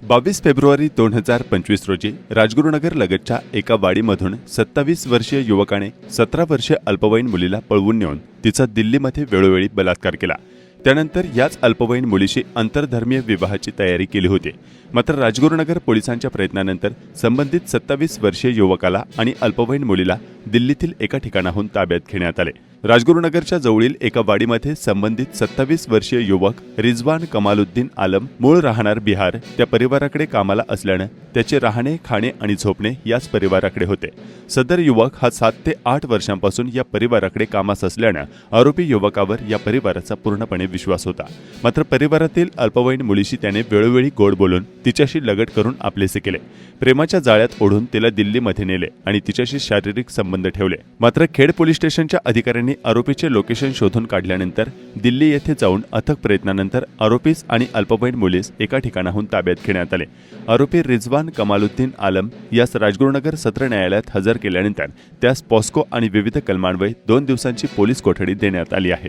22 February 2025 रोजी राजगुरुनगर लगतच्या एका वाडीमधून 27 वर्षीय युवकाने 17 वर्षीय अल्पवयीन मुलीला पळवून नेऊन तिचा दिल्लीमध्ये वेळोवेळी बलात्कार केला। त्यानंतर याच अल्पवयीन मुलीशी आंतरधर्मीय विवाहाची तयारी केली होती। मात्र राजगुरुनगर पोलिसांच्या प्रयत्नानंतर संबंधित 27 वर्षीय युवकाला आणि अल्पवयीन मुलीला दिल्लीतील एका ठिकाणाहून ताब्यात घेण्यात आले। राजगुरुनगरच्या जवळील एका वाडीमध्ये संबंधित 27 वर्षीय युवक रिजवान कमालुद्दीन आलम मूळ राहणार बिहार त्या परिवाराकडे कामाला असल्याने त्याचे राहणे खाणे आणि झोपणे याच परिवाराकडे होते। सदर युवक हा 7 ते 8 वर्षांपासून या परिवाराकडे कामास असल्याने आरोपी युवकावर या परिवाराचा पूर्णपणे विश्वास होता। मात्र परिवारातील अल्पवयीन मुलीशी त्याने वेळोवेळी गोड बोलून तिच्याशी लगट करून आपलेसे केले। प्रेमाच्या जाळ्यात ओढून तिला दिल्लीमध्ये नेले आणि तिच्याशी शारीरिक संबंध ठेवले। मात्र खेड पोलीस स्टेशनच्या अधिकाऱ्यांनी आरोपीचे लोकेशन शोधून काढल्यानंतर दिल्ली येथे जाऊन अथक प्रयत्नानंतर आरोपीस आणि अल्पवयीन मुलीस एका ठिकाणाहून ताब्यात घेण्यात आले। आरोपी रिजवान कमालुद्दीन आलम यास राजगुरुनगर सत्र न्यायालयात हजर केल्यानंतर त्यास पॉस्को आणि विविध कलमांन्वये 2 दिवसांची पोलीस कोठडी देण्यात आली आहे।